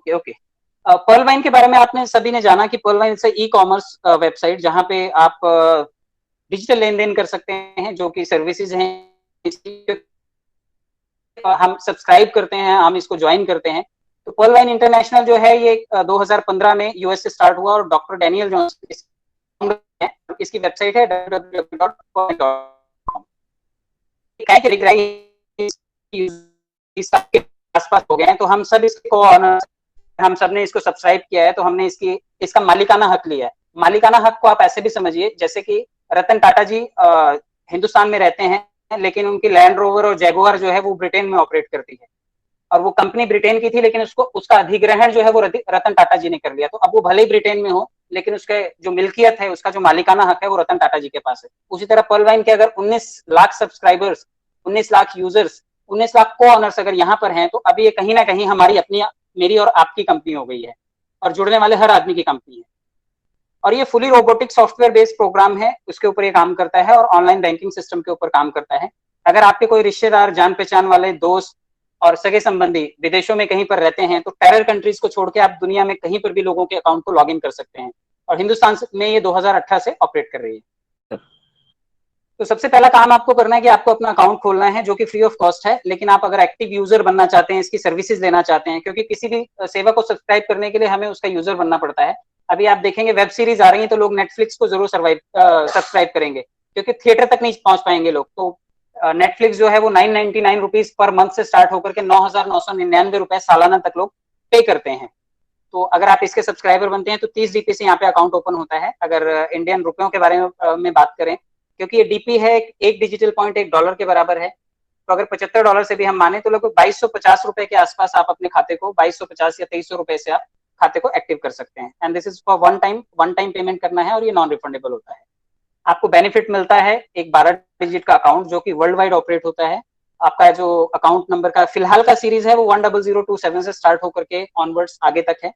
Okay okay. Perl wine के बारे में आपने सभी ने जाना कि पर्ल वाइन से ई कॉमर्स वेबसाइट जहां पे आप डिजिटल लेन देन कर सकते हैं, जो कि सर्विसेज हैं हम सब्सक्राइब करते हैं, हम इसको ज्वाइन करते हैं। तो पर्ल वाइन इंटरनेशनल जो है ये 2015 में यूएस से स्टार्ट हुआ और डॉक्टर डैनियल जॉन्स इसकी वेबसाइट है www.pearlwine.com। सबके आसपास हो गए हैं, तो हम सब इसके को हम सब ने इसको सब्सक्राइब किया है, तो हमने इसका मालिकाना हक लिया है। मालिकाना हक को आप ऐसे भी समझिए जैसे कि रतन टाटा जी हिंदुस्तान में रहते हैं, लेकिन उनकी लैंड रोवर और जैगुआर जो है वो ब्रिटेन में ऑपरेट करती है, और वो कंपनी ब्रिटेन की थी, लेकिन उसका अधिग्रहण जो है वो रतन टाटा जी ने कर लिया। तो अब वो भले ही ब्रिटेन में हो, लेकिन उसके जो मिल्कियत है, उसका जो मालिकाना हक है वो रतन टाटा जी के पास है। उसी तरह पर्ल वाइन के अगर 19 लाख सब्सक्राइबर्स, 19 लाख यूजर्स, 19 लाख को ऑनर्स अगर यहाँ पर हैं, तो अभी ये कहीं ना कहीं हमारी अपनी, मेरी और आपकी कंपनी हो गई है, और जुड़ने वाले हर आदमी की कंपनी है। और ये fully robotic software based program है, उसके ऊपर ये काम करता है, और ऑनलाइन बैंकिंग सिस्टम के ऊपर काम करता है। अगर आपके कोई रिश्तेदार, जान पहचान वाले, दोस्त और सगे संबंधी विदेशों में कहीं पर रहते हैं, तो टेरर कंट्रीज को छोड़ के आप दुनिया में कहीं पर भी लोगों के अकाउंट को लॉग इन कर सकते हैं, और हिंदुस्तान में ये 2018 से ऑपरेट कर रही है। तो सबसे पहला काम आपको करना है कि आपको अपना अकाउंट खोलना है, जो कि फ्री ऑफ कॉस्ट है। लेकिन आप अगर एक्टिव यूजर बनना चाहते हैं, इसकी सर्विसेज लेना चाहते हैं, क्योंकि किसी भी सेवा को सब्सक्राइब करने के लिए हमें उसका यूजर बनना पड़ता है। अभी आप देखेंगे वेब सीरीज आ रही है, तो लोग नेटफ्लिक्स को जरूर सब्सक्राइब करेंगे, क्योंकि थिएटर तक नहीं पहुंच पाएंगे लोग। तो नेटफ्लिक्स जो है वो 999 रुपीज पर मंथ से स्टार्ट होकर के 9,999 रुपए सालाना तक लोग पे करते हैं। तो अगर आप इसके सब्सक्राइबर बनते हैं तो 30 डीपी से यहाँ पे अकाउंट ओपन होता है। अगर इंडियन रुपयों के बारे में बात करें, क्योंकि ये डीपी है, एक डिजिटल पॉइंट $1 के बराबर है, तो अगर $75 से भी हम माने तो लगभग 2250 रुपए के आसपास आप अपने खाते को 2250 या 2300 रुपए से आप खाते को एक्टिव कर सकते हैं। And this is for one time payment करना है, और ये नॉन रिफंडेबल होता है। आपको बेनिफिट मिलता है एक 12 डिजिट का अकाउंट, जो कि वर्ल्ड वाइड ऑपरेट होता है। आपका जो अकाउंट नंबर का फिलहाल का सीरीज है वो 10027 से स्टार्ट होकर के ऑनवर्ड्स आगे तक है।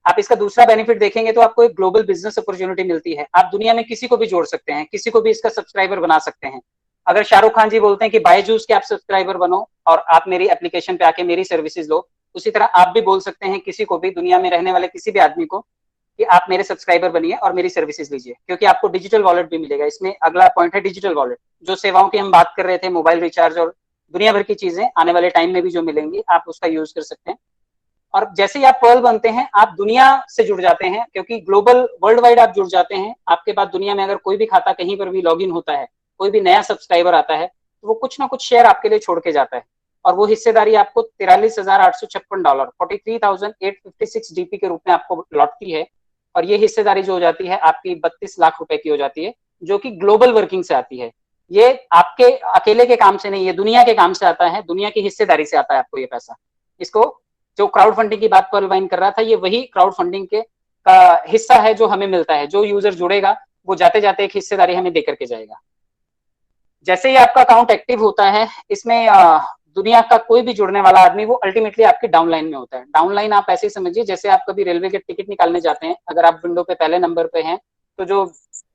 आप इसका दूसरा बेनिफिट देखेंगे तो आपको एक ग्लोबल बिजनेस अपॉर्चुनिटी मिलती है। आप दुनिया में किसी को भी जोड़ सकते हैं, किसी को भी इसका सब्सक्राइबर बना सकते हैं। अगर शाहरुख खान जी बोलते हैं कि बायजूस के आप सब्सक्राइबर बनो और आप मेरी एप्लीकेशन पे आके मेरी सर्विसेज लो, उसी तरह आप भी बोल सकते हैं किसी को भी, दुनिया में रहने वाले किसी भी आदमी को, कि आप मेरे सब्सक्राइबर बनिए और मेरी सर्विसेज लीजिए, क्योंकि आपको डिजिटल वॉलेट भी मिलेगा। इसमें अगला पॉइंट है डिजिटल वॉलेट। जो सेवाओं की हम बात कर रहे थे, मोबाइल रिचार्ज और दुनिया भर की चीजें आने वाले टाइम में भी जो मिलेंगी, आप उसका यूज कर सकते हैं। और जैसे ही आप पर्ल बनते हैं, आप दुनिया से जुड़ जाते हैं, क्योंकि ग्लोबल वर्ल्ड वाइड आप जुड़ जाते हैं। आपके बाद दुनिया में अगर कोई भी खाता कहीं पर भी लॉग इन होता है, कोई भी नया सब्सक्राइबर आता है, तो वो कुछ ना कुछ शेयर आपके लिए छोड़ के जाता है, और वो हिस्सेदारी आपको $43,856 43,856 डीपी के रूप में आपको लौटती है। और ये हिस्सेदारी जो हो जाती है आपकी 32 लाख रुपए की हो जाती है, जो कि ग्लोबल वर्किंग से आती है। ये आपके अकेले के काम से नहीं, ये दुनिया के काम से आता है, दुनिया की हिस्सेदारी से आता है आपको ये पैसा। इसको जो क्राउड फंडिंग की बात पर्ल वाइन कर रहा था, ये वही क्राउड फंडिंग के का हिस्सा है जो हमें मिलता है। जो यूजर जुड़ेगा वो जाते जाते एक हिस्सेदारी हमें देकर के जाएगा। जैसे ही आपका अकाउंट एक्टिव होता है, इसमें दुनिया का कोई भी जुड़ने वाला आदमी वो अल्टीमेटली आपकी डाउनलाइन में होता है। डाउनलाइन आप ऐसे समझिए जैसे आप कभी रेलवे के टिकट निकालने जाते हैं, अगर आप विंडो पे पहले नंबर पे हैं, तो जो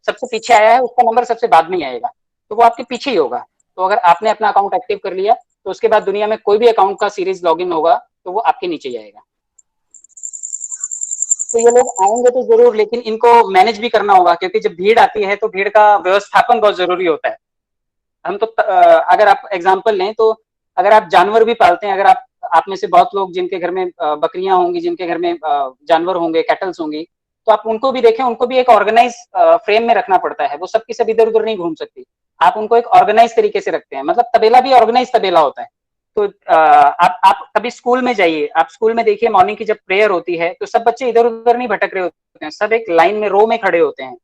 सबसे पीछे आया है उसका नंबर सबसे बाद में आएगा, तो वो आपके पीछे ही होगा। तो अगर आपने अपना अकाउंट एक्टिव कर लिया, तो उसके बाद दुनिया में कोई भी अकाउंट का सीरीज लॉगिन होगा तो वो आपके नीचे ही आएगा। तो ये लोग आएंगे तो जरूर, लेकिन इनको मैनेज भी करना होगा, क्योंकि जब भीड़ आती है तो भीड़ का व्यवस्थापन बहुत जरूरी होता है। हम तो अगर आप एग्जांपल लें, तो अगर आप जानवर भी पालते हैं, अगर आप में से बहुत लोग जिनके घर में बकरियां होंगी, जिनके घर में जानवर होंगे, कैटल्स होंगी, तो आप उनको भी देखें, उनको भी एक ऑर्गेनाइज फ्रेम में रखना पड़ता है। वो सबकी सब इधर उधर नहीं घूम सकती। आप उनको एक ऑर्गेनाइज तरीके से रखते हैं, मतलब तबेला भी ऑर्गेनाइज तबेला होता है। तो आप कभी स्कूल में जाइए, आप स्कूल में देखिए मॉर्निंग की जब प्रेयर होती है, तो सब बच्चे इधर उधर नहीं भटक रहे होते हैं, सब एक लाइन में रो में खड़े होते हैं।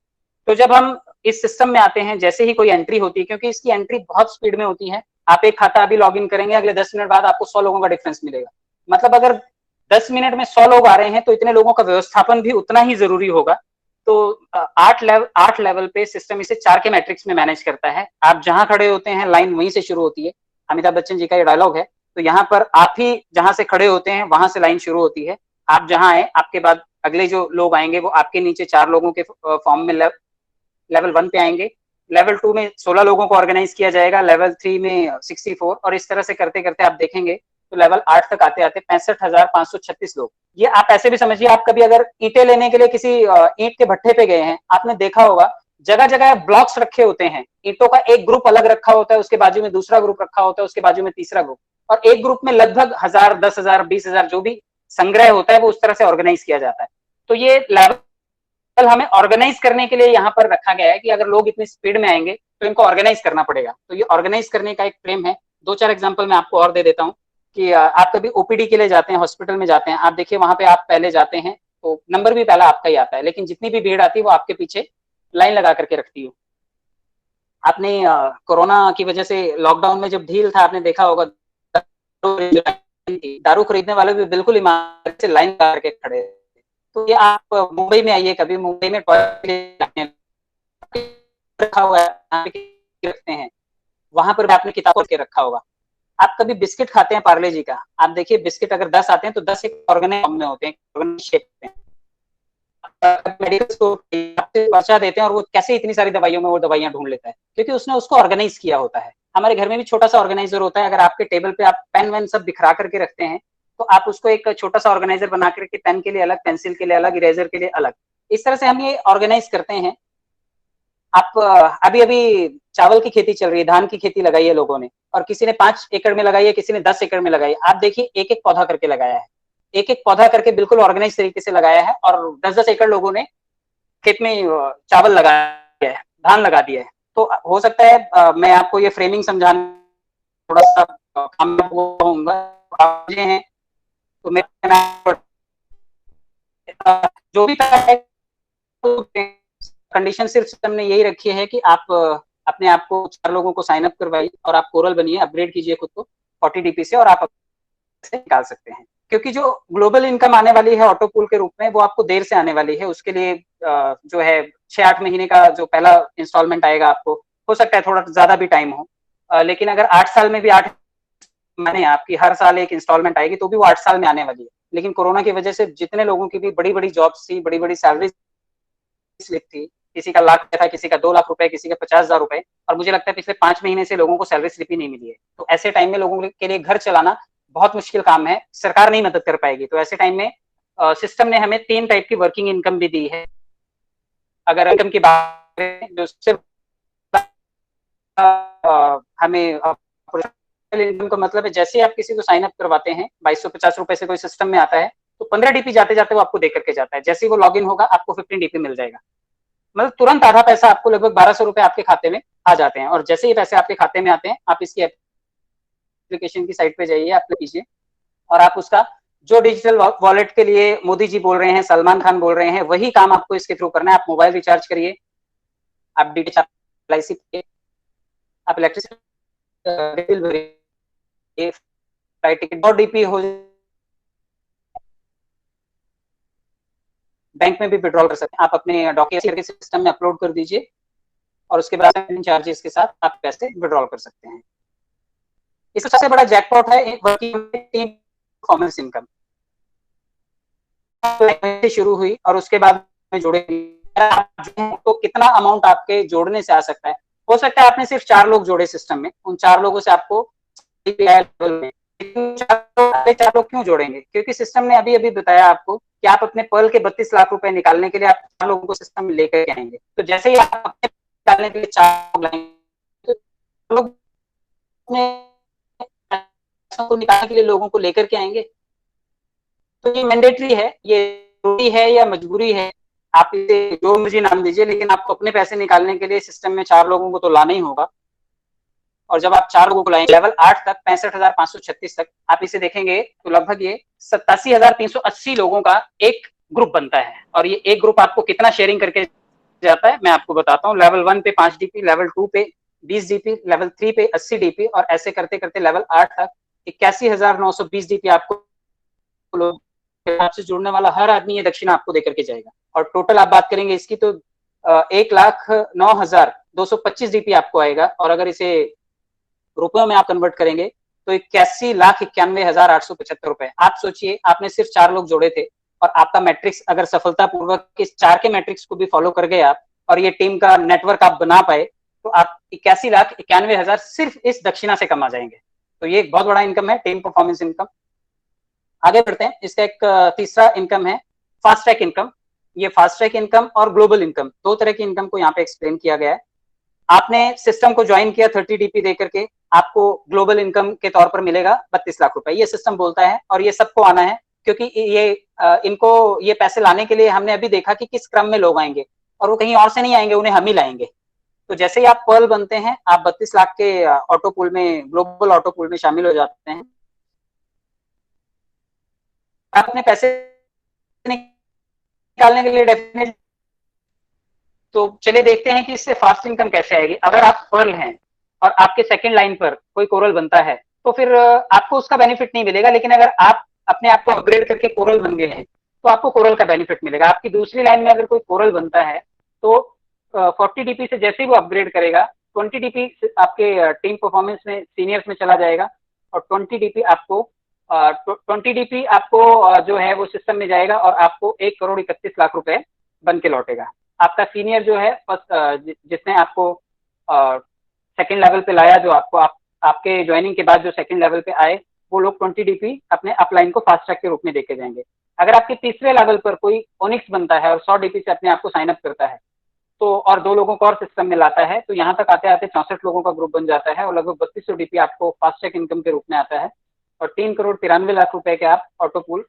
तो जब हम इस सिस्टम में आते हैं, जैसे ही कोई एंट्री होती है, क्योंकि इसकी एंट्री बहुत स्पीड में होती है, आप एक खाता अभी लॉग इन करेंगे, अगले 10 मिनट बाद आपको 100 लोगों का डिफरेंस मिलेगा। मतलब अगर 10 मिनट में 100 लोग आ रहे हैं, तो इतने लोगों का व्यवस्थापन भी उतना ही जरूरी होगा। तो 8 लेवल पे सिस्टम इसे 4 के मैट्रिक्स में मैनेज करता है। आप जहां खड़े होते हैं, लाइन वहीं से शुरू होती है। अमिताभ बच्चन जी का ये डायलॉग है। तो यहाँ पर आप ही जहां से खड़े होते हैं, वहां से लाइन शुरू होती है। आप जहां आए, आपके बाद अगले जो लोग आएंगे वो आपके नीचे 4 लोगों के फॉर्म में लेवल 1 पे आएंगे। लेवल 2 में 16 लोगों को ऑर्गेनाइज किया जाएगा, लेवल 3 में 64, और इस तरह से करते करते आप देखेंगे तो लेवल 8 तक आते आते 65,536 लोग। ये आप ऐसे भी समझिए, आप कभी अगर ईंटें लेने के लिए किसी ईंट के भट्ठे पे गए हैं, आपने देखा होगा जगह जगह ब्लॉक्स रखे होते हैं, ईंटों का एक ग्रुप अलग रखा होता है, उसके बाजू में दूसरा ग्रुप रखा होता है, उसके बाजू में तीसरा ग्रुप, और एक ग्रुप में लगभग 1000, 10,000, 20,000 जो भी संग्रह होता है वो उस तरह से ऑर्गेनाइज किया जाता है। तो ये लेवल हमें ऑर्गेनाइज करने के लिए यहाँ पर रखा गया है कि अगर लोग इतनी स्पीड में आएंगे तो इनको ऑर्गेनाइज करना पड़ेगा। तो ये ऑर्गेनाइज करने का एक फ्रेम है। 2-4 एग्जांपल मैं आपको और दे देता हूँ कि आप कभी ओपीडी के लिए जाते हैं, हॉस्पिटल में जाते हैं, आप देखिए वहां पे आप पहले जाते हैं तो नंबर भी पहला आपका ही आता है, लेकिन जितनी भी भीड़ आती है वो आपके पीछे लाइन लगा करके रखती हो। आपने कोरोना की वजह से लॉकडाउन में जब ढील था, आपने देखा होगा दारू खरीदने वाले भी बिल्कुल ईमानदारी से लाइन लगा करके खड़े। तो ये आप मुंबई में आइए, कभी मुंबई में टॉयलेट रखा हुआ है रखते हैं, वहां पर भी आपने किताब के रखा होगा। आप कभी बिस्किट खाते हैं पार्ले जी का, आप देखिए बिस्किट अगर 10 आते हैं तो 10 एक ऑर्गेनाइज फॉर्म में होते हैं, ऑर्गेनाइज शेप में। मेडिकल स्टोर पर्चा देते हैं और वो कैसे इतनी सारी दवाइयों में वो दवाइयां ढूंढ लेता है, क्योंकि उसने उसको ऑर्गेनाइज किया होता है। हमारे घर में भी छोटा सा ऑर्गेनाइजर होता है, अगर आपके टेबल पे आप पेन वेन सब बिखरा करके रखते हैं तो आप उसको एक छोटा सा ऑर्गेनाइजर बना करके पेन के लिए अलग, पेंसिल के लिए अलग, इरेजर के लिए अलग, इस तरह से हम ये ऑर्गेनाइज करते हैं। आप अभी अभी चावल की खेती चल रही है, धान की खेती लगाई है लोगों ने, और किसी ने 5 एकड़ में लगाई है, किसी ने 10 एकड़ में लगाई है। आप देखिए एक एक पौधा करके लगाया है, एक एक पौधा करके बिल्कुल ऑर्गेनाइज तरीके से लगाया है, और 10-10 एकड़ लोगों ने खेत में चावल लगाया है, धान लगा दिया है। तो हो सकता है मैं आपको ये फ्रेमिंग समझाने थोड़ा सा कामयाब होऊंगा। आप हैं तो मैं जो भी कंडीशन सिर्फ सिस्टम ने यही रखी है कि आप अपने आप को 4 लोगों को साइन अप करवाइए और आप कोरल बनिए, अपग्रेड कीजिए खुद को 40 डीपी से, और आप से निकाल सकते हैं। क्योंकि जो ग्लोबल इनकम आने वाली है ऑटो पूल के रूप में, वो आपको देर से आने वाली है। उसके लिए जो है 6-8 महीने का जो पहला इंस्टॉलमेंट आएगा आपको, हो सकता है थोड़ा ज्यादा भी टाइम हो, लेकिन अगर 8 साल में भी 8 महीने आपकी हर साल एक इंस्टॉलमेंट आएगी तो भी वो 8 साल में आने वाली है। लेकिन कोरोना की वजह से जितने लोगों की भी बड़ी बड़ी जॉब्स थी, बड़ी बड़ी सैलरी स्लिप थी, किसी का लाख था, किसी का 2 लाख रुपए, किसी का 50,000 रुपए, और मुझे लगता है पिछले 5 महीने से लोगों को सैलरी स्लिप ही नहीं मिली है। तो ऐसे टाइम में लोगों के लिए घर चलाना बहुत मुश्किल काम है, सरकार नहीं मदद कर पाएगी। तो ऐसे टाइम में सिस्टम ने हमें 3 टाइप की वर्किंग इनकम भी दी है। अगर इनकम की बात करें जो सिर्फ हमें इनकम का मतलब है, जैसे आप किसी को साइन अप करवाते हैं 2250 रुपए से कोई सिस्टम में आता है तो 15 डीपी जाते जाते वो आपको दे करके जाता है। जैसे ही वो लॉग इन होगा आपको 15 डीपी मिल जाएगा, मतलब तुरंत आधा पैसा आपको लगभग 1200 रुपए आपके खाते में आ जाते हैं। और जैसे ही पैसे आपके खाते में आते हैं, आप इसकी एप्लीकेशन की साइट पे जाइए, अप्लाई कीजिए, और आप उसका जो डिजिटल वॉलेट के लिए मोदी जी बोल रहे हैं, सलमान खान बोल रहे हैं, वही काम आपको इसके थ्रू करना है। आप मोबाइल रिचार्ज करिए, आप डीटीएच, एलआईसी पे, आप इलेक्ट्रिसिटी बिल भरिए, फ्लाइट टिकट और डीपी हो, बैंक में भी विड्रॉल कर सकते हैं। आप अपने डॉक्यूमेंट के सिस्टम में अपलोड कर दीजिए और उसके बाद चार्जेस के साथ आप पैसे विड्रॉल कर सकते हैं। इसका सबसे बड़ा जैकपॉट है वर्किंग परफॉर्मेंस इनकम। शुरू हुई और उसके बाद में जोड़े तो कितना अमाउंट आपके जोड़ने से आ सकता है। हो सकता है आपने सिर्फ 4 लोग जोड़े सिस्टम में, उन 4 लोगों से आपको 4 लोग क्यों जोड़ेंगे? क्योंकि सिस्टम ने अभी अभी बताया आपको कि आप अपने पर्ल के 32 लाख रुपए निकालने के लिए आप 4 लोगों को सिस्टम में लेकर आएंगे। तो जैसे ही आप अपने निकालने के लिए 4 लोग लाएंगे तो लोग को निकालने के लिए लोगों को लेकर के आएंगे। तो ये मैंडेटरी है, ये जरूरी है या मजबूरी है, आप इसे जो मुझे नाम दीजिए, लेकिन आपको अपने पैसे निकालने के लिए सिस्टम में 4 लोगों को तो लाना ही होगा। और जब आप 4 लोगों को लाएंगे लेवल 8 तक, 65,536 तक, आप इसे देखेंगे तो लगभग ये 87,380 लोगों का एक ग्रुप बनता है। और ये एक ग्रुप आपको कितना शेयरिंग करके जाता है मैं आपको बताता हूँ। लेवल 1 पे 5 डीपी, लेवल 2 पे 20 डीपी, लेवल 3 पे 80 डीपी, और ऐसे करते करते लेवल 8 तक 81,920 डीपी आपको लोग आपसे जुड़ने वाला हर आदमी ये दक्षिणा आपको देकर के जाएगा। और टोटल आप बात करेंगे इसकी तो 1,09,225 डीपी आपको आएगा। और अगर इसे रुपयों में आप कन्वर्ट करेंगे तो 81,91,875 रुपए। आप सोचिए, आपने सिर्फ 4 लोग जोड़े थे और आपका मैट्रिक्स अगर सफलतापूर्वक इस 4 के मैट्रिक्स को भी फॉलो कर गए आप, और ये टीम का नेटवर्क आप बना पाए, तो आप 81,91,000 सिर्फ इस दक्षिणा से कमा जाएंगे। तो ये एक बहुत बड़ा इनकम है, टीम परफॉर्मेंस इनकम। आगे बढ़ते हैं, इसका एक तीसरा इनकम है फास्ट ट्रैक इनकम। ये फास्ट ट्रैक इनकम और ग्लोबल इनकम, दो तरह की इनकम को यहाँ पे एक्सप्लेन किया गया है। आपने सिस्टम को ज्वाइन किया 30 डीपी दे करके, आपको ग्लोबल इनकम के तौर पर मिलेगा 32 लाख रुपए, ये सिस्टम बोलता है। और ये सबको आना है, क्योंकि ये इनको ये पैसे लाने के लिए हमने अभी देखा कि किस क्रम में लोग आएंगे, और वो कहीं और से नहीं आएंगे, उन्हें हम ही लाएंगे। तो जैसे ही आप पर्ल बनते हैं, आप 32 लाख के ऑटो पूल में, ग्लोबल ऑटो पूल में शामिल हो जाते हैं। आप अपने पैसे निकालने के लिए डेफिनेटली, तो चलिए देखते हैं कि इससे फास्ट इनकम कैसे आएगी। अगर आप पर्ल हैं और आपके सेकंड लाइन पर कोई कोरल बनता है, तो फिर आपको उसका बेनिफिट नहीं मिलेगा। लेकिन अगर आप अपने आप को अपग्रेड करके कोरल बन गए हैं, तो आपको कोरल का बेनिफिट मिलेगा। आपकी दूसरी लाइन में अगर कोई कोरल बनता है, तो 40 डीपी से जैसे ही वो अपग्रेड करेगा, 20 डीपी आपके टीम परफॉर्मेंस में सीनियर्स में चला जाएगा, और 20 डीपी आपको जो है वो सिस्टम में जाएगा, और आपको 1,31,00,000 रुपए बन के लौटेगा। आपका सीनियर जो है, जिसने आपको सेकंड लेवल पे लाया, जो आपको आपके ज्वाइनिंग के बाद जो सेकंड लेवल पे आए, वो लोग 20 डीपी अपने अपलाइन को फास्ट ट्रैक के रूप में देके जाएंगे। अगर आपके तीसरे लेवल पर कोई ओनिक्स बनता है और 100 डीपी से अपने आप को साइन अप करता है, तो और 2 लोगों को और सिस्टम में लाता है, तो यहाँ तक आते आते 64 लोगों का ग्रुप बन जाता है, और लगभग 3200 डीपी आपको फास्ट ट्रैक इनकम के रूप में आता है, और 3,93,00,000 रुपए के आप ऑटो पूल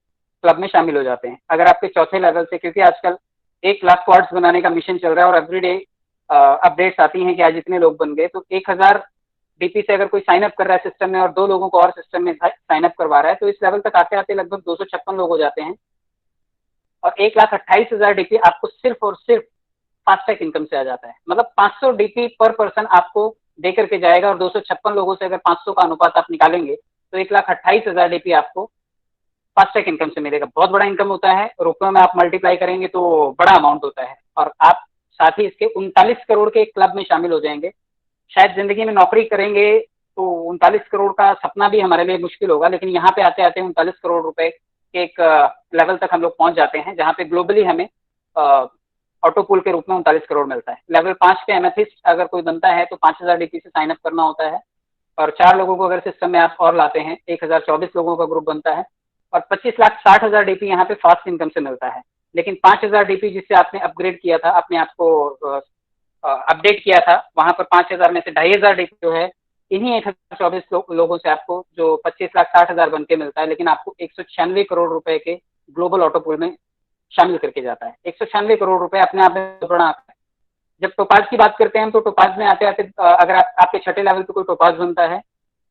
क्लब में शामिल हो जाते हैं। अगर आपके चौथे लेवल से, क्योंकि आजकल 1,00,000 क्वाड्स बनाने का मिशन चल रहा है, और एवरीडे अपडेट्स आती हैं कि आज इतने लोग बन गए, तो 1000 डीपी से अगर कोई साइन अप कर रहा है सिस्टम में, और 2 लोगों को और सिस्टम में साइन अप करवा रहा है, तो इस लेवल तक आते आते लगभग 256 लोग हो जाते हैं, और 1,28,000 डीपी आपको सिर्फ और सिर्फ फास्ट ट्रैक इनकम से आ जाता है। मतलब 500 डीपी पर पर्सन आपको दे करके जाएगा, और 256 लोगों से अगर 500 का अनुपात आप निकालेंगे, तो 1,28,000 डीपी आपको फास्ट ट्रैक इनकम से मिलेगा। बहुत बड़ा इनकम होता है, रुपयों में आप मल्टीप्लाई करेंगे तो बड़ा अमाउंट होता है, और आप साथ ही इसके 39 करोड़ के क्लब में शामिल हो जाएंगे। शायद जिंदगी में नौकरी करेंगे तो 39 करोड़ का सपना भी हमारे लिए मुश्किल होगा, लेकिन यहाँ पे आते आते 39 करोड़ रुपए के एक लेवल तक हम लोग पहुंच जाते हैं, जहाँ पे ग्लोबली हमें ऑटो पूल के रूप में 39 करोड़ मिलता है। लेवल 5 पे एमेथिस्ट अगर कोई बनता है, तो 5,000 डीपी से साइन अप करना होता है, और 4 लोगों को अगर सिस्टम में आप और लाते हैं, 1,024 लोगों का ग्रुप बनता है, और 25,60,000 डीपी यहाँ पे फास्ट इनकम से मिलता है। लेकिन 5,000 डीपी जिससे आपने अपग्रेड किया था, अपने आप को अपडेट किया था, वहां पर 5,000 में से 2,500 डीपी जो है, इन्हीं 1,024 लोगों से आपको जो 25,60,000 बन के मिलता है, लेकिन आपको 196 करोड़ रुपए के ग्लोबल ऑटो पूल में शामिल करके जाता है। 196 करोड़ रुपए अपने आप में बड़ा आता है। जब टोपाज की बात करते हैं हम, तो टोपाज में आते आते अगर आपके छठे लेवल पे कोई टोपाज बनता है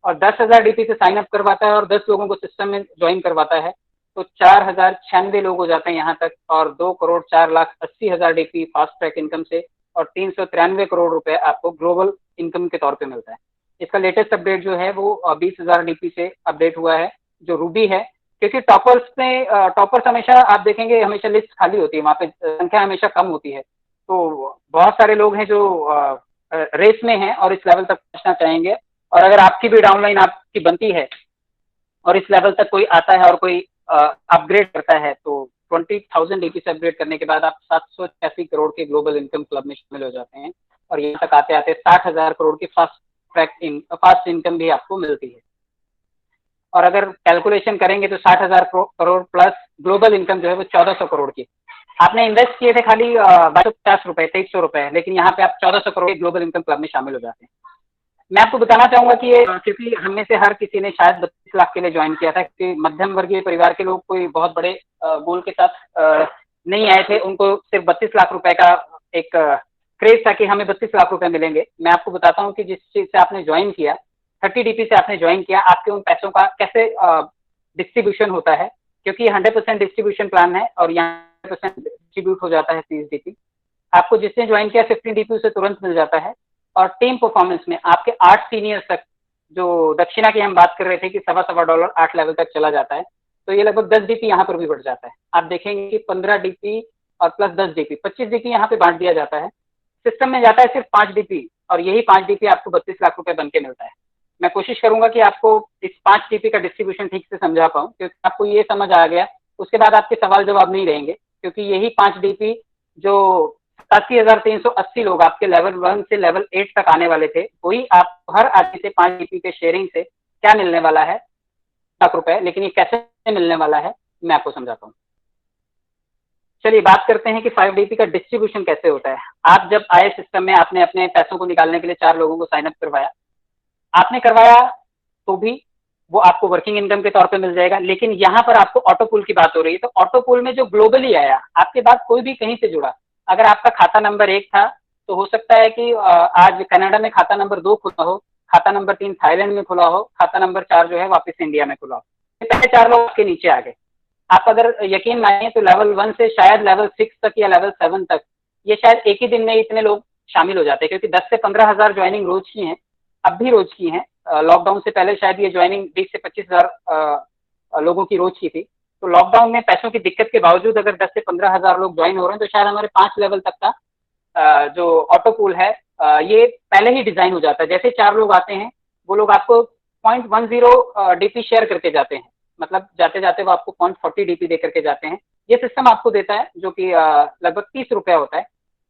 और 10,000 डीपी से साइन अप करवाता है, और 10 लोगों को सिस्टम में ज्वाइन करवाता है, तो 4,096 लोग हो जाते हैं यहाँ तक, और 2,04,80,000 डीपी फास्ट ट्रैक इनकम से, और 393 करोड़ रुपए आपको ग्लोबल इनकम के तौर पे मिलता है। इसका लेटेस्ट अपडेट जो है वो 20,000 डीपी से अपडेट हुआ है, जो रूबी है, क्योंकि टॉपर्स हमेशा आप देखेंगे, हमेशा लिस्ट खाली होती है, वहाँ पे संख्या हमेशा कम होती है। तो बहुत सारे लोग हैं जो रेस में हैं और इस लेवल तक पहुंचना चाहेंगे, और अगर आपकी भी डाउनलाइन आपकी बनती है और इस लेवल तक कोई आता है और कोई अपग्रेड करता है, तो 20,000 डीपी से अपग्रेड करने के बाद आप 786 करोड़ के ग्लोबल इनकम क्लब में शामिल हो जाते हैं, और यहाँ तक आते आते 60,000 करोड़ की फास्ट इनकम भी आपको मिलती है। और अगर कैलकुलेशन करेंगे तो 60,000 करोड़ प्लस ग्लोबल इनकम जो है वो 1,400 करोड़ की। आपने इन्वेस्ट किए थे खाली 250 रुपए, 2300 रुपए, लेकिन यहाँ पे आप 1,400 करोड़ के ग्लोबल इनकम क्लब में शामिल हो जाते हैं। मैं आपको बताना चाहूंगा कि ये, क्योंकि हम में से हर किसी ने शायद 32 लाख के लिए ज्वाइन किया था, क्योंकि मध्यम वर्गीय परिवार के लोग कोई बहुत बड़े गोल के साथ नहीं आए थे, उनको सिर्फ 32 लाख रुपए का एक क्रेज था कि हमें 32 लाख रुपए मिलेंगे। मैं आपको बताता हूँ कि जिस चीज से आपने ज्वाइन किया, 30 डीपी से आपने ज्वाइन किया, आपके उन पैसों का कैसे डिस्ट्रीब्यूशन होता है, क्योंकि 100% डिस्ट्रीब्यूशन प्लान है, और यहाँ 100% डिस्ट्रीब्यूट हो जाता है 30 डीपी। आपको जिसने ज्वाइन किया 15 डीपी उसे तुरंत मिल जाता है, और टीम परफॉर्मेंस में आपके 8 सीनियर्स तक, जो दक्षिणा की हम बात कर रहे थे कि $1.25 8 लेवल तक चला जाता है, तो ये लगभग 10 डीपी यहाँ पर भी बढ़ जाता है। आप देखेंगे कि 15 डीपी और प्लस 10 डीपी, 25 डीपी यहाँ पे बांट दिया जाता है। सिस्टम में जाता है सिर्फ 5 डीपी, और यही 5 डीपी आपको 32 लाख रुपए बन के मिलता है। मैं कोशिश करूंगा कि आपको इस 5 डीपी का डिस्ट्रीब्यूशन ठीक से समझा पाऊं, क्योंकि आपको ये समझ आ गया, उसके बाद आपके सवाल जवाब नहीं रहेंगे, क्योंकि यही 5 डीपी जो 87,380 लोग आपके लेवल 1 से लेवल 8 तक आने वाले थे, वही आप हर आदमी से 5 डीपी के शेयरिंग से क्या मिलने वाला है, ₹1,00,000, लेकिन ये कैसे मिलने वाला है मैं आपको समझाता हूँ। चलिए बात करते हैं कि 5DP का डिस्ट्रीब्यूशन कैसे होता है। आप जब आए सिस्टम में, आपने अपने पैसों को निकालने के लिए 4 लोगों को साइन अप करवाया, आपने करवाया तो भी वो आपको वर्किंग इनकम के तौर पे मिल जाएगा, लेकिन यहाँ पर आपको ऑटो पूल की बात हो रही है। तो ऑटो पूल में जो ग्लोबली आया, आपके बाद कोई भी कहीं से जुड़ा, अगर आपका खाता नंबर 1 था तो हो सकता है कि आज कनाडा में खाता नंबर 2 खुला हो, खाता नंबर 3 थाईलैंड में खुला हो, खाता नंबर 4 जो है वापस इंडिया में खुला हो। पहले 4 लोग आपके नीचे आ गए। आप अगर यकीन मानिए तो लेवल 1 से शायद लेवल 6 तक या लेवल 7 तक ये शायद एक ही दिन में इतने लोग शामिल हो जाते हैं, क्योंकि 10 से 15,000 ज्वाइनिंग रोज की है, अब भी रोज की है। लॉकडाउन से पहले शायद ये ज्वाइनिंग 20 से 25,000 लोगों की रोज की थी। तो लॉकडाउन में पैसों की दिक्कत के बावजूद अगर 10 से 15,000 लोग ज्वाइन हो रहे हैं तो शायद हमारे 5 लेवल तक का जो ऑटो पूल है ये पहले ही डिजाइन हो जाता है। जैसे 4 लोग आते हैं वो लोग आपको 0.10 डीपी शेयर करके जाते हैं, मतलब जाते जाते वो आपको 0.40 डीपी दे करके जाते हैं। ये सिस्टम आपको देता है जो कि लगभग 30 रुपया होता है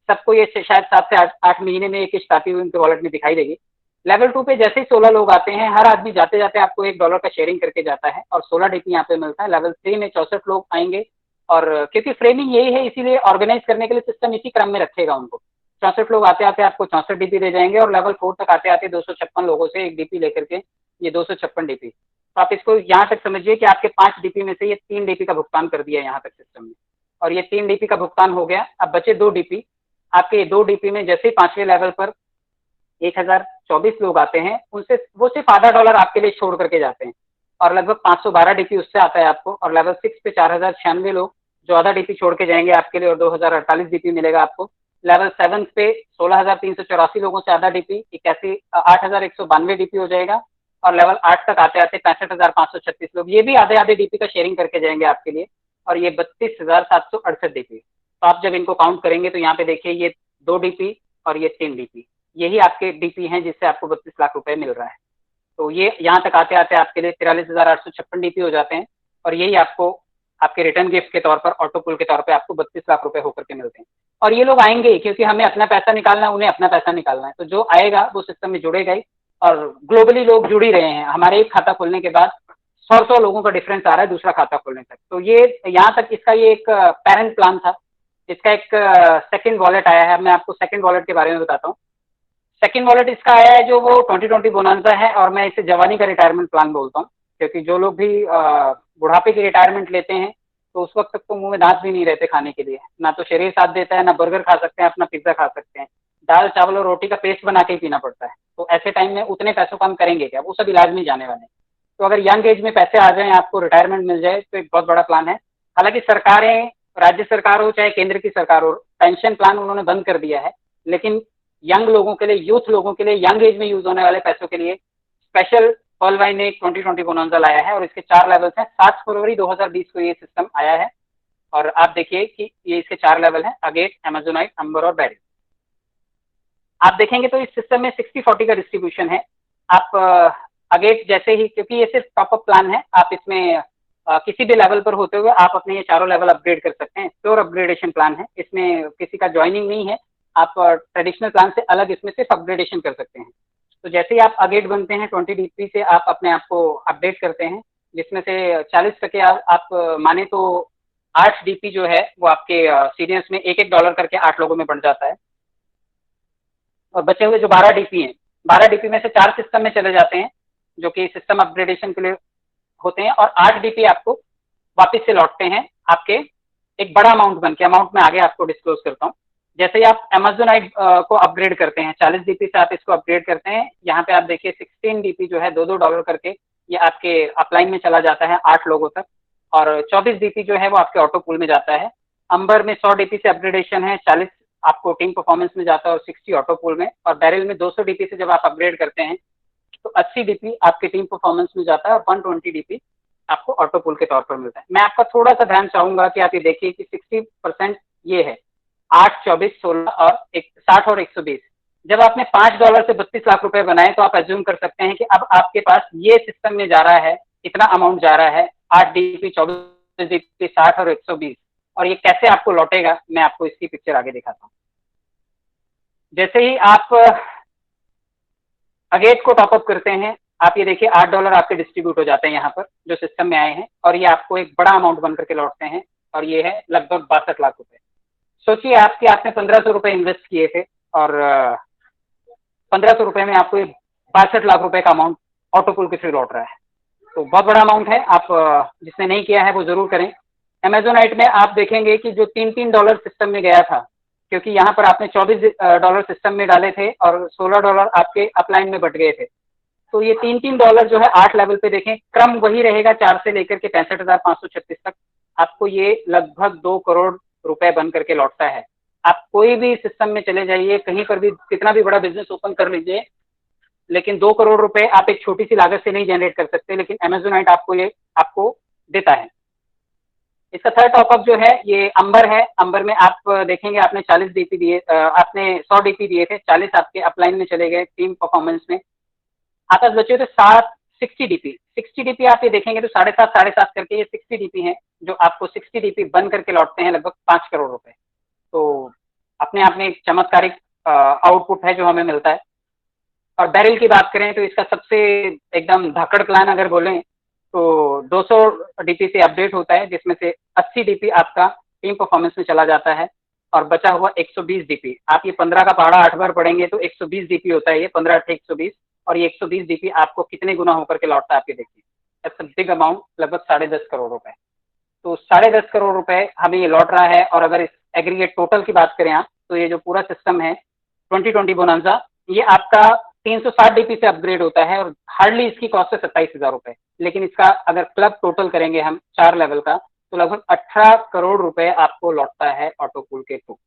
सबको। ये शायद 7 से 8 महीने में एक किस्त आती हुई उनके वॉलेट में दिखाई देगी। लेवल 2 पे जैसे ही 16 लोग आते हैं, हर आदमी जाते जाते आपको $1 का शेयरिंग करके जाता है और 16 डीपी यहाँ पे मिलता है। लेवल 3 में 64 लोग आएंगे और क्योंकि फ्रेमिंग यही है इसीलिए ऑर्गेनाइज करने के लिए सिस्टम इसी क्रम में रखेगा उनको। 64 लोग आते आते आपको 64 डीपी दे जाएंगे और लेवल 4 तक आते आते 256 लोगों से एक डीपी लेकर के ये 256 डीपी। तो आप इसको यहाँ तक समझिए कि आपके 5 डीपी में से ये 3 डीपी का भुगतान कर दिया यहाँ तक सिस्टम में, और ये 3 डीपी का भुगतान हो गया। अब बचे 2 डीपी। आपके 2 डीपी में जैसे ही 5वें लेवल पर 1024 लोग आते हैं, उनसे वो सिर्फ $0.5 आपके लिए छोड़ करके जाते हैं और लगभग 512 डीपी उससे आता है आपको। और लेवल 6 पे 4096 लोग जो आधा डीपी छोड़ के जाएंगे आपके लिए और 2048 डीपी मिलेगा आपको। लेवल 7 पे 16,384 लोगों से आधा डीपी 8192 डीपी हो जाएगा और लेवल 8 तक आते आते 65,536 लोग ये भी आधे आधे डीपी का शेयरिंग करके जाएंगे आपके लिए और ये 32,768 डीपी। तो आप जब इनको काउंट करेंगे तो यहाँ पे देखिए ये 2 डीपी और ये 3 डीपी, यही आपके डीपी हैं जिससे आपको 32 लाख रुपए मिल रहा है। तो ये यहाँ तक आते आते आपके लिए 43,856 डीपी हो जाते हैं और यही आपको आपके रिटर्न गिफ्ट के तौर पर ऑटो पुल के तौर पे आपको 32 लाख रुपए होकर के मिलते हैं। और ये लोग आएंगे क्योंकि हमें अपना पैसा निकालना है, उन्हें अपना पैसा निकालना है, तो जो आएगा वो सिस्टम में जुड़ेगा ही। और ग्लोबली लोग जुड़ ही रहे हैं, हमारे एक खाता खोलने के बाद 100 लोगों का डिफरेंस आ रहा है दूसरा खाता खोलने तक। तो ये यहाँ तक इसका ये एक पेरेंट प्लान था। इसका एक सेकंड वॉलेट आया है, मैं आपको सेकंड वॉलेट के बारे में बताता हूँ। सेकंड वॉलेट इसका आया है जो वो 2020 बोनांजा है और मैं इसे जवानी का रिटायरमेंट प्लान बोलता हूँ, क्योंकि जो लोग भी बुढ़ापे की रिटायरमेंट लेते हैं तो उस वक्त तक तो मुंह में दांत भी नहीं रहते खाने के लिए, ना तो शरीर साथ देता है, ना बर्गर खा सकते हैं, अपना पिज्जा खा सकते हैं, दाल चावल और रोटी का पेस्ट बना के ही पीना पड़ता है। तो ऐसे टाइम में उतने पैसों का हम करेंगे क्या, वो सब इलाज में जाने वाले हैं। तो अगर यंग एज में पैसे आ जाए, आपको रिटायरमेंट मिल जाए तो एक बहुत बड़ा प्लान है। हालांकि सरकारें, राज्य सरकार हो चाहे केंद्र की सरकार हो, पेंशन प्लान उन्होंने बंद कर दिया है, लेकिन यंग लोगों के लिए, यूथ लोगों के लिए, यंग एज में यूज होने वाले पैसों के लिए स्पेशल पर्लवाइन ने 2020 बोनांजा लाया है और इसके 4 लेवल्स हैं। 7 फरवरी 2020 को ये सिस्टम आया है और आप देखिए कि ये इसके 4 लेवल हैं, अगेट, अमेजोनाइट, अंबर और बेरिल। आप देखेंगे तो इस सिस्टम में 60-40 का डिस्ट्रीब्यूशन है। आप अगेट जैसे ही, क्योंकि ये सिर्फ टॉप अप प्लान है, आप इसमें किसी भी लेवल पर होते हुए आप अपने ये चारों लेवल अपग्रेड कर सकते हैं। प्योर अपग्रेडेशन प्लान है, इसमें किसी का ज्वाइनिंग नहीं है, आप ट्रेडिशनल प्लान से अलग इसमें सिर्फ अपग्रेडेशन कर सकते हैं। तो जैसे ही आप अगेट बनते हैं 20 डीपी से आप अपने आप को अपडेट करते हैं, जिसमें से 40% आप माने तो 8 डीपी जो है वो आपके सीनियर्स में $1 करके 8 लोगों में बढ़ जाता है। और बचे हुए जो 12 डीपी हैं, 12 डीपी में से 4 सिस्टम में चले जाते हैं जो कि सिस्टम अपग्रेडेशन के लिए होते हैं और 8 डीपी आपको वापस से लौटते हैं आपके एक बड़ा अमाउंट बन के। अमाउंट में आगे आपको डिस्क्लोज करता हूँ। जैसे ही आप अमेजोनाइट को अपग्रेड करते हैं, 40 डीपी से आप इसको अपग्रेड करते हैं, यहाँ पे आप देखिए 16 डीपी जो है $2 करके ये आपके अपलाइन में चला जाता है 8 लोगों तक और 24 डीपी जो है वो आपके ऑटो पूल में जाता है। अंबर में 100 डीपी से अपग्रेडेशन है, 40 आपको टीम परफॉर्मेंस में जाता है और 60 ऑटो पूल में। और बैरल में 200 डीपी से जब आप अपग्रेड करते हैं तो 80 डीपी आपके टीम परफॉर्मेंस में जाता है और 120 डीपी आपको ऑटो पूल के तौर पर मिलता है। मैं आपका थोड़ा सा ध्यान चाहूंगा कि आप ये देखिए कि 60% ये है 8, 24, 16 और 60 और 120। जब आपने $5 से 32 लाख रुपए बनाए तो आप एज्यूम कर सकते हैं कि अब आपके पास ये सिस्टम में जा रहा है, इतना अमाउंट जा रहा है, 8 डीपी, 24 डीपी, 60 और 120। और ये कैसे आपको लौटेगा मैं आपको इसकी पिक्चर आगे दिखाता हूँ। जैसे ही आप अगेट को टॉपअप करते हैं, आप ये देखिए $8 आपके डिस्ट्रीब्यूट हो जाते हैं यहाँ पर जो सिस्टम में आए हैं, और ये आपको एक बड़ा अमाउंट बन करके लौटते हैं, और ये है लगभग 62 लाख रुपए। सोचिए आपके आपने 1500 रुपए इन्वेस्ट किए थे, और 1500 रुपए में आपको 62 लाख रुपए का अमाउंट ऑटोपुल के थ्रू लौट रहा है। तो बहुत बड़ा अमाउंट है। आप जिसने नहीं किया है वो जरूर करें। अमेजोनाइट में आप देखेंगे कि जो $3 सिस्टम में गया था, क्योंकि यहाँ पर आपने $24 सिस्टम में डाले थे और $16 आपके अपलाइन में बट गए थे, तो ये $3 जो है 8 लेवल पे देखें, क्रम वही रहेगा 4 से लेकर के 65,536 तक। आपको ये लगभग 2 करोड़ रुपए बन करके लौटता है। आप कोई भी सिस्टम में चले जाइए, कहीं पर भी कितना भी बड़ा बिजनेस ओपन कर लीजिए, लेकिन 2 करोड़ रुपए आप एक छोटी सी लागत से नहीं जनरेट कर सकते, लेकिन अमेजोनाइट आपको देता है। इसका थर्ड टॉपअप जो है ये अंबर है। अंबर में आप देखेंगे आपने 40 डीपी दिए, आपने 100 डीपी दिए थे, 40 आपके अपलाइन में चले गए टीम परफॉर्मेंस में। आपस बचे तो 60 डीपी। 60 डीपी आप ये देखेंगे तो 7.5 करके ये 60 डीपी है, जो आपको 60 डीपी बन करके लौटते हैं लगभग 5 करोड़ रुपए। तो अपने आप में एक चमत्कारिक आउटपुट है जो हमें मिलता है। और बैरल की बात करें तो इसका सबसे एकदम धाकड़ प्लान अगर बोलें तो 200 डीपी से अपडेट होता है, जिसमें से 80 डीपी आपका टीम परफॉर्मेंस में चला जाता है, और बचा हुआ 120 डीपी। आप ये 15 का पहाड़ा 8 बार पढ़ेंगे तो 120 डीपी होता है, ये 15 8 120, और ये 120 डीपी आपको कितने गुना होकर के लौटता है आप ये देखिए। इट्स बिग अमाउंट, लगभग 10.5 करोड़ रुपए। तो 10.5 करोड़ रुपए हमें ये लौट रहा है। और अगर इस एग्रीगेट टोटल की बात करें आप, तो ये जो पूरा सिस्टम है 2020 बोनांजा, ये आपका 360 डीपी से अपग्रेड होता है, और हार्डली इसकी कॉस्ट है 27,000 रुपए। लेकिन इसका अगर क्लब टोटल करेंगे हम 4 लेवल का, तो लगभग 18 करोड़ रुपए आपको लौटता है ऑटोपूल के थ्रू।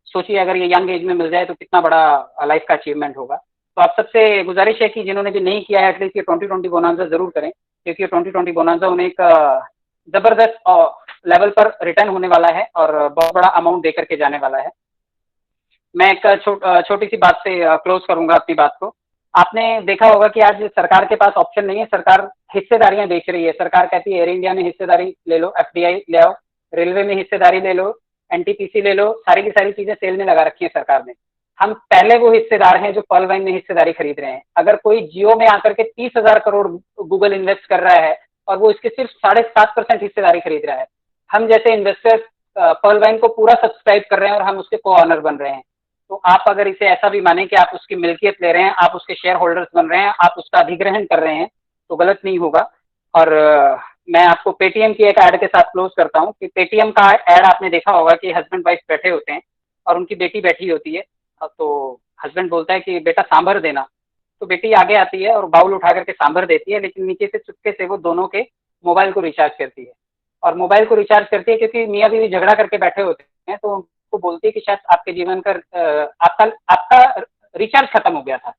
सोचिए अगर ये यंग एज में मिल जाए तो कितना बड़ा लाइफ का अचीवमेंट होगा। तो आप सबसे गुजारिश है कि जिन्होंने भी नहीं किया है एटलीस्ट ये 2020 बोनांजा जरूर करें, क्योंकि 2020 बोनांजा उन्हें एक जबरदस्त लेवल पर रिटर्न होने वाला है और बहुत बड़ा अमाउंट दे करके जाने वाला है। मैं एक छोटी सी बात से क्लोज करूंगा अपनी बात को। आपने देखा होगा कि आज सरकार के पास ऑप्शन नहीं है, सरकार हिस्सेदारियां बेच रही है। सरकार कहती है एयर इंडिया में हिस्सेदारी ले लो, एफडीआई ले आओ, रेलवे में हिस्सेदारी ले लो, एनटीपीसी ले लो, सारी की सारी चीजें सेल में लगा रखी है सरकार ने। हम पहले वो हिस्सेदार हैं जो पर्ल वाइन में हिस्सेदारी खरीद रहे हैं। अगर कोई जियो में आकर के 30,000 करोड़ गूगल इन्वेस्ट कर रहा है और वो इसके सिर्फ 7.5% हिस्सेदारी खरीद रहा है, हम जैसे इन्वेस्टर्स पर्ल वाइन को पूरा सब्सक्राइब कर रहे हैं और हम उसके को ऑनर बन रहे हैं। तो आप अगर इसे ऐसा भी माने कि आप उसकी मिल्कियत ले रहे हैं, आप उसके शेयर होल्डर्स बन रहे हैं, आप उसका अधिग्रहण कर रहे हैं, तो गलत नहीं होगा। और मैं आपको पेटीएम की एक ऐड के साथ क्लोज करता हूँ कि पेटीएम का ऐड आपने देखा होगा कि हस्बैंड वाइफ बैठे होते हैं और उनकी बेटी बैठी होती है। तो हस्बैंड बोलता है कि बेटा सांभर देना, तो बेटी आगे आती है और बाउल उठा करके सांभर देती है, लेकिन नीचे से चुपके से वो दोनों के मोबाइल को रिचार्ज करती है। और मोबाइल को रिचार्ज करती है क्योंकि मियाँ बीवी झगड़ा करके बैठे होते हैं, तो उनको बोलती है कि शायद आपके जीवन का आपका रिचार्ज खत्म हो गया था।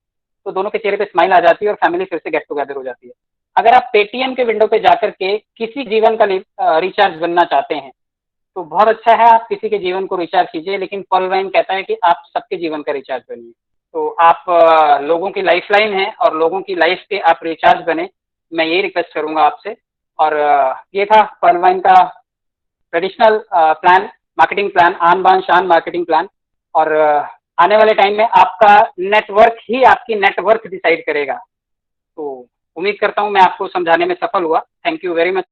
तो दोनों के चेहरे पे स्माइल आ जाती है और फैमिली फिर से गेट टुगेदर हो जाती है। अगर आप पेटीएम के विंडो पे जाकर के किसी जीवन का रिचार्ज बनना चाहते हैं तो बहुत अच्छा है, आप किसी के जीवन को रिचार्ज कीजिए, लेकिन पर्ल वाइन कहता है कि आप सबके जीवन का रिचार्ज बनिए। तो आप लोगों की लाइफ लाइन है और लोगों की लाइफ के आप रिचार्ज बने, मैं ये रिक्वेस्ट करूंगा आपसे। और ये था पर्ल वाइन का ट्रेडिशनल प्लान, मार्केटिंग प्लान, आन बान शान मार्केटिंग प्लान। और आने वाले टाइम में आपका नेटवर्क ही आपकी नेटवर्क डिसाइड करेगा। तो उम्मीद करता हूं मैं आपको समझाने में सफल हुआ। Thank you very much.